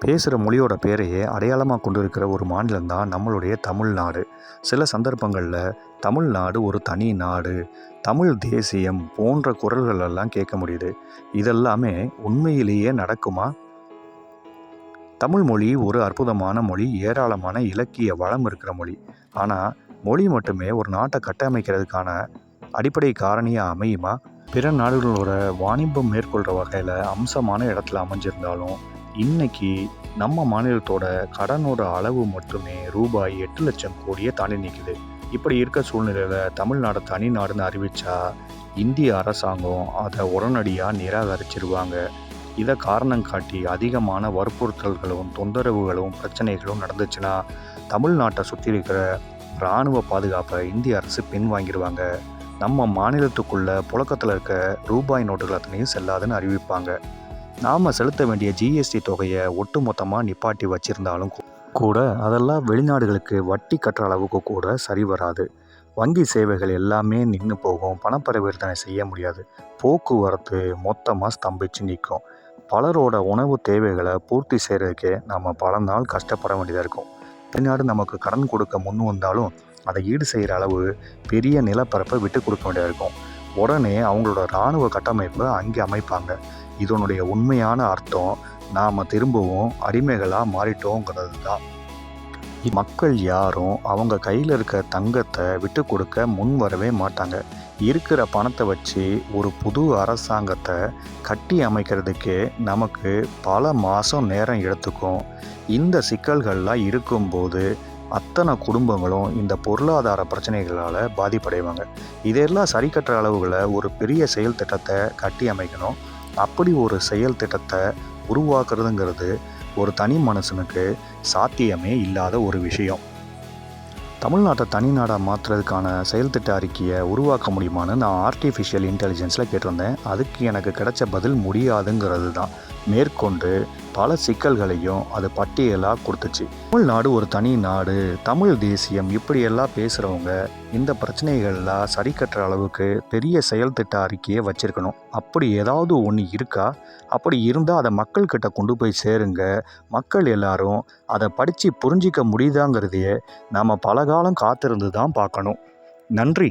பேசுகிற மொழியோட பேரையே அடையாளமாக கொண்டு இருக்கிற ஒரு மாநிலம் தான் நம்மளுடைய தமிழ்நாடு. சில சந்தர்ப்பங்களில் தமிழ்நாடு ஒரு தனி நாடு, தமிழ் தேசியம் போன்ற குரல்கள் எல்லாம் கேட்க முடியுது. இதெல்லாமே உண்மையிலேயே நடக்குமா? தமிழ் மொழி ஒரு அற்புதமான மொழி, ஏராளமான இலக்கிய வளம் இருக்கிற மொழி. ஆனால் மொழி மட்டுமே ஒரு நாட்டை கட்டமைக்கிறதுக்கான அடிப்படை காரணியாக அமையுமா? பிற நாடுகளோட வாணிபம் மேற்கொள்கிற வகையில் அம்சமான இடத்துல அமைஞ்சிருந்தாலும் இன்னைக்கு நம்ம மாநிலத்தோட கடனோட அளவு மட்டுமே ரூபாய் 8 லட்சம் கோடியை தாண்டி நிற்குது. இப்படி இருக்க சூழ்நிலையில் தமிழ்நாடு தனி நாடுன்னு அறிவித்தா இந்திய அரசாங்கம் அதை உடனடியாக நிராகரிச்சிருவாங்க. இதை காரணம் காட்டி அதிகமான வற்புறுத்தல்களும் தொந்தரவுகளும் பிரச்சனைகளும் நடந்துச்சுன்னா தமிழ்நாட்டை சுற்றி இருக்கிற இராணுவ பாதுகாப்பை இந்திய அரசு பின்வாங்கிடுவாங்க. நம்ம மாநிலத்துக்குள்ள புழக்கத்தில் இருக்க ரூபாய் நோட்டுகள் அத்தனையும் செல்லாதுன்னு அறிவிப்பாங்க. நாம் செலுத்த வேண்டிய ஜிஎஸ்டி தொகையை ஒட்டு மொத்தமாக நிப்பாட்டி வச்சுருந்தாலும் கூட அதெல்லாம் வெளிநாடுகளுக்கு வட்டி கட்டுற அளவுக்கு கூட சரி வராது. வங்கி சேவைகள் எல்லாமே நின்று போகும், பணப்பரிவர்த்தனை செய்ய முடியாது, போக்குவரத்து மொத்தமாக ஸ்தம்பிச்சு நிற்கும். பலரோட உணவு தேவைகளை பூர்த்தி செய்கிறதுக்கே நம்ம பல நாள் கஷ்டப்பட வேண்டியதாக இருக்கும். வெளிநாடு நமக்கு கடன் கொடுக்க முன் வந்தாலும் அதை ஈடு செய்கிற அளவு பெரிய நிலப்பரப்பை விட்டு கொடுக்க வேண்டியதாக இருக்கும். உடனே அவங்களோட இராணுவ கட்டமைப்பை அங்கே அமைப்பாங்க. இதனுடைய உண்மையான அர்த்தம் நாம் திரும்பவும் அடிமைகளாக மாறிட்டோங்கிறது தான். மக்கள் யாரும் அவங்க கையில் இருக்க தங்கத்தை விட்டு கொடுக்க முன் வரவே மாட்டாங்க. இருக்கிற பணத்தை வச்சு ஒரு புது அரசாங்கத்தை கட்டி அமைக்கிறதுக்கே நமக்கு பல மாதம் நேரம் எடுத்துக்கும். இந்த சிக்கல்கள்லாம் இருக்கும்போது அத்தனை குடும்பங்களும் இந்த பொருளாதார பிரச்சனைகளால் பாதிப்படைவாங்க. இதெல்லாம் சரி கட்டுற அளவுகளை ஒரு பெரிய செயல் திட்டத்தை கட்டி அமைக்கணும். அப்படி ஒரு செயல் திட்டத்தை உருவாக்குறதுங்கிறது ஒரு தனி மனுஷனுக்கு சாத்தியமே இல்லாத ஒரு விஷயம். தமிழ்நாட்டை தனி நாடாக மாற்றுறதுக்கான செயல் திட்ட அறிக்கையை உருவாக்க முடியுமான்னு நான் ஆர்டிஃபிஷியல் இன்டெலிஜென்ஸில் கேட்டிருந்தேன். அதுக்கு எனக்கு கிடைச்ச பதில் முடியாதுங்கிறது தான். மேற்கொண்டு பல சிக்கல்களையும் அது பட்டியலாக கொடுத்துச்சு. தமிழ்நாடு ஒரு தனி நாடு, தமிழ் தேசியம் இப்படியெல்லாம் பேசுகிறவங்க இந்த பிரச்சனைகள்லாம் சரி கட்டுற அளவுக்கு பெரிய செயல் திட்ட அறிக்கையை வச்சுருக்கணும். அப்படி ஏதாவது ஒன்று இருக்கா? அப்படி இருந்தால் அதை மக்கள்கிட்ட கொண்டு போய் சேருங்க. மக்கள் எல்லாரும் அதை படித்து புரிஞ்சிக்க முடியுதாங்கிறதையே நாம் பல காலம் காத்திருந்து தான் பார்க்கணும். நன்றி.